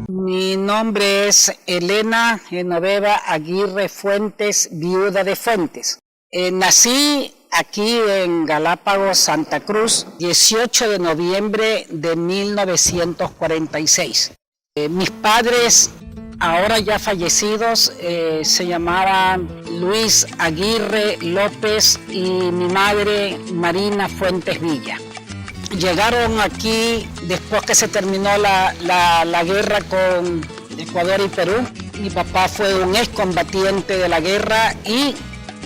Mi nombre es Elena Genoveva Aguirre Fuentes, viuda de Fuentes. Nací aquí en Galápagos, Santa Cruz, 18 de noviembre de 1946. Mis padres, ahora ya fallecidos, se llamaban Luis Aguirre López y mi madre Marina Fuentes Villa. Llegaron aquí después que se terminó la guerra con Ecuador y Perú. Mi papá fue un excombatiente de la guerra y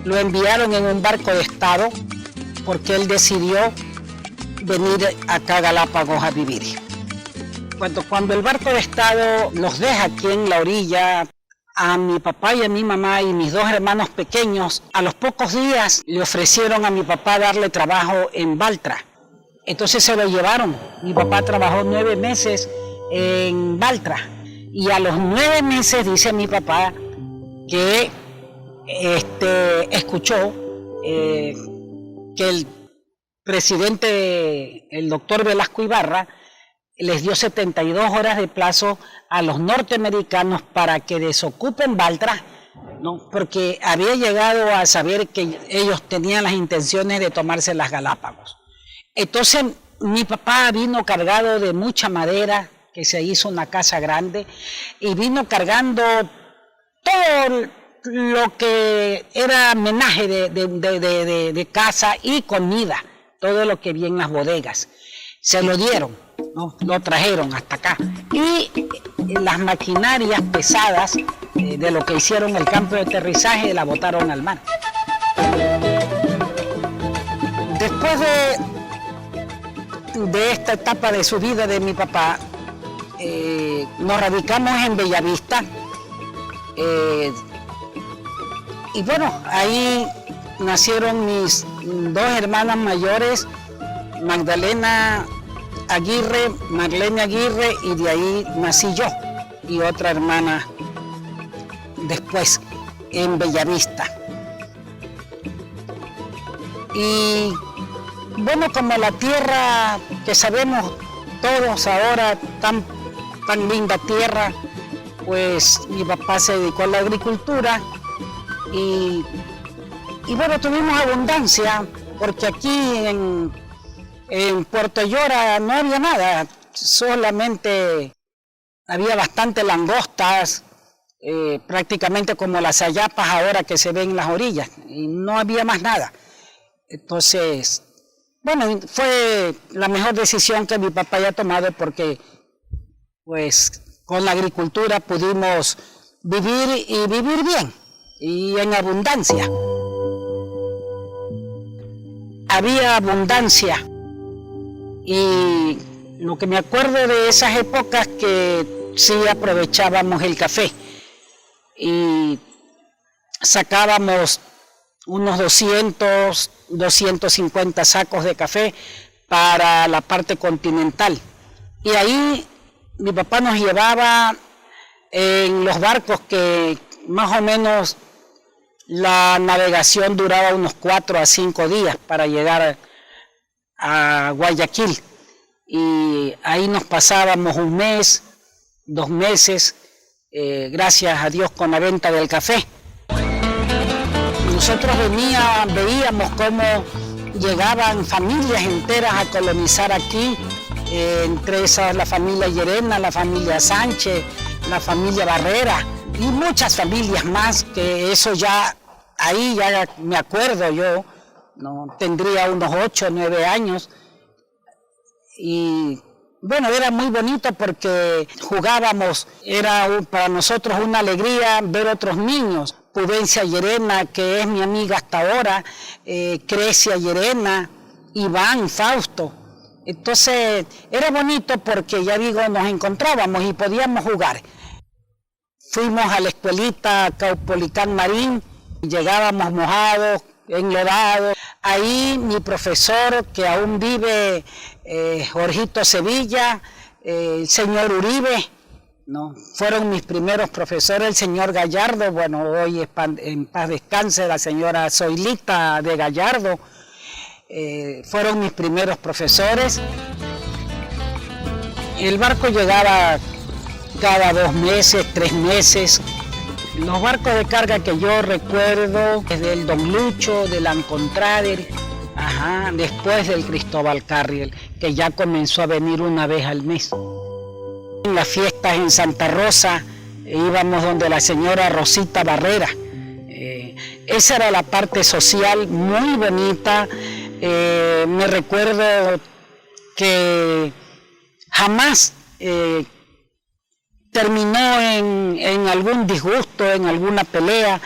lo enviaron en un barco de estado porque él decidió venir acá a Galápagos a vivir. Cuando el barco de estado los deja aquí en la orilla, a mi papá y a mi mamá y mis dos hermanos pequeños, a los pocos días le ofrecieron a mi papá darle trabajo en Baltra. Entonces se lo llevaron. Mi papá trabajó 9 meses en Baltra y a los 9 meses dice mi papá que escuchó que el presidente, el doctor Velasco Ibarra, les dio 72 horas de plazo a los norteamericanos para que desocupen Baltra, ¿no? Porque había llegado a saber que ellos tenían las intenciones de tomarse las Galápagos. Entonces mi papá vino cargado de mucha madera, que se hizo una casa grande, y vino cargando todo lo que era menaje de casa y comida, todo lo que había en las bodegas. Se lo dieron, ¿no? Lo trajeron hasta acá. Y las maquinarias pesadas de lo que hicieron el campo de aterrizaje la botaron al mar. Después de esta etapa de su vida de mi papá, nos radicamos en Bellavista. Y bueno, ahí nacieron mis dos hermanas mayores, Magdalena Aguirre, Marlene Aguirre, y de ahí nací yo y otra hermana después en Bellavista. Y bueno, como la tierra que sabemos todos ahora, tan linda tierra, pues mi papá se dedicó a la agricultura y bueno, tuvimos abundancia, porque aquí en Puerto Llora no había nada, solamente había bastante langostas, prácticamente como las hayapas ahora que se ven en las orillas, y no había más nada. Entonces, bueno, fue la mejor decisión que mi papá haya tomado, porque pues con la agricultura pudimos vivir y vivir bien y en abundancia. Había abundancia y lo que me acuerdo de esas épocas que sí aprovechábamos el café y sacábamos unos 200, 250 sacos de café para la parte continental. Y ahí mi papá nos llevaba en los barcos que más o menos la navegación duraba unos 4 a 5 días para llegar a Guayaquil. Y ahí nos pasábamos 1 mes, 2 meses, gracias a Dios, con la venta del café. Nosotros veíamos cómo llegaban familias enteras a colonizar aquí, entre esas la familia Llerena, la familia Sánchez, la familia Barrera y muchas familias más, que eso ya, ahí ya me acuerdo yo, ¿no? Tendría unos 8 o 9 años. Y bueno, era muy bonito porque jugábamos, era para nosotros una alegría ver otros niños. Prudencia Llerena, que es mi amiga hasta ahora, Crecia Llerena, Iván, Fausto. Entonces era bonito porque, ya digo, nos encontrábamos y podíamos jugar. Fuimos a la escuelita Caupolicán Marín, llegábamos mojados, enlodados. Ahí mi profesor, que aún vive, Jorgito Sevilla, el señor Uribe, ¿no? Fueron mis primeros profesores, el señor Gallardo, bueno, hoy en paz descanse la señora Zoilita de Gallardo, fueron mis primeros profesores. El barco llegaba cada 2 meses, 3 meses. Los barcos de carga que yo recuerdo es del Don Lucho, del Ancontrader, después del Cristóbal Carriel, que ya comenzó a venir una vez al mes. En las fiestas en Santa Rosa íbamos donde la señora Rosita Barrera. Esa era la parte social muy bonita. Me recuerdo que jamás terminó en algún disgusto, en alguna pelea.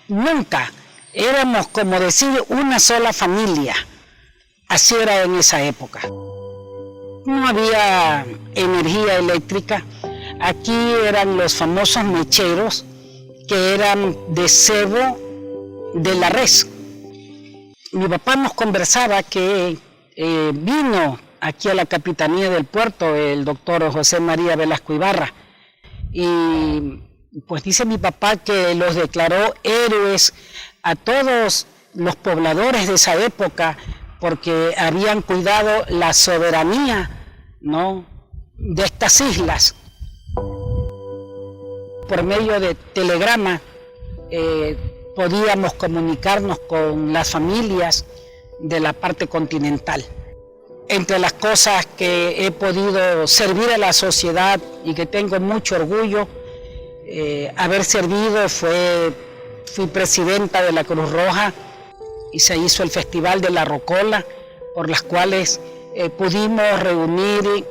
Nunca. Éramos, como decir, una sola familia. Así era en esa época. No había energía eléctrica. Aquí eran los famosos mecheros, que eran de cebo de la res. Mi papá nos conversaba que vino aquí a la Capitanía del Puerto el doctor José María Velasco Ibarra, y pues dice mi papá que los declaró héroes a todos los pobladores de esa época, porque habían cuidado la soberanía, ¿no?, de estas islas. Por medio de telegrama podíamos comunicarnos con las familias de la parte continental. Entre las cosas que he podido servir a la sociedad y que tengo mucho orgullo haber servido fui presidenta de la Cruz Roja, y se hizo el Festival de la Rocola, por las cuales pudimos reunir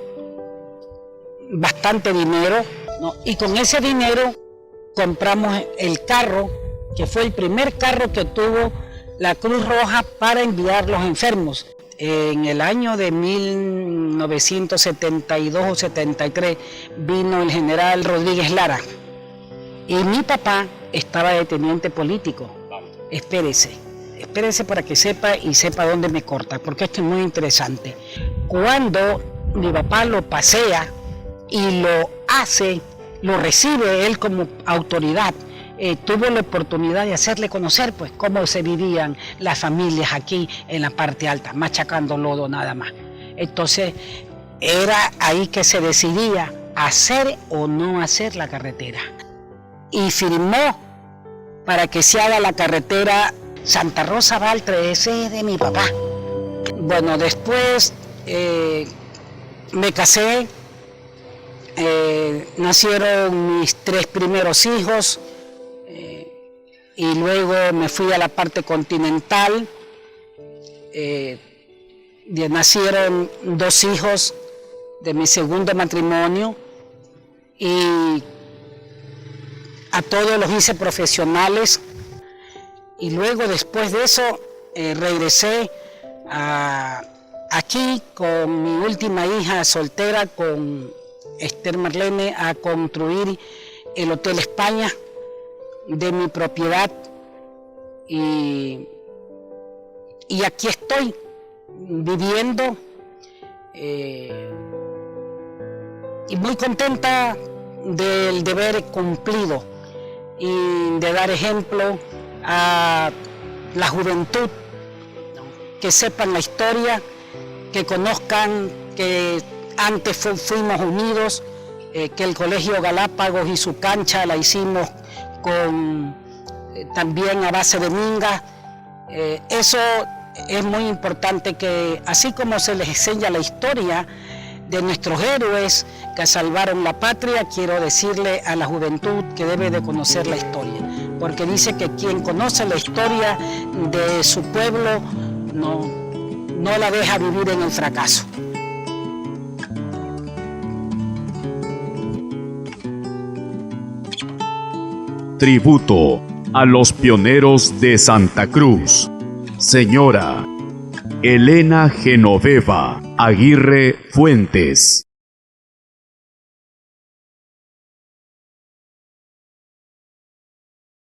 bastante dinero, ¿no? Y con ese dinero compramos el carro, que fue el primer carro que tuvo la Cruz Roja para enviar los enfermos. En el año de 1972 o 73 vino el general Rodríguez Lara, y mi papá estaba de teniente político. Espérese para que sepa y sepa dónde me corta, porque esto es muy interesante. Cuando mi papá lo pasea y lo recibe él como autoridad, tuvo la oportunidad de hacerle conocer pues cómo se vivían las familias aquí en la parte alta, machacando lodo nada más. Entonces era ahí que se decidía hacer o no hacer la carretera, y firmó para que se haga la carretera Santa Rosa Baltre. Ese es de mi papá. Bueno, después me casé, nacieron mis 3 primeros hijos, y luego me fui a la parte continental. Nacieron 2 hijos de mi segundo matrimonio, y a todos los hice profesionales. Y luego, después de eso, regresé aquí con mi última hija soltera, con Esther Marlene, a construir el Hotel España de mi propiedad. Y aquí estoy viviendo, y muy contenta del deber cumplido y de dar ejemplo a la juventud, que sepan la historia, que conozcan que antes fuimos unidos, que el Colegio Galápagos y su cancha la hicimos también a base de minga. Eso es muy importante, que así como se les enseña la historia de nuestros héroes que salvaron la patria, quiero decirle a la juventud que debe de conocer la historia, porque dice que quien conoce la historia de su pueblo no la deja vivir en el fracaso. Tributo a los pioneros de Santa Cruz, señora Elena Genoveva Aguirre Fuentes.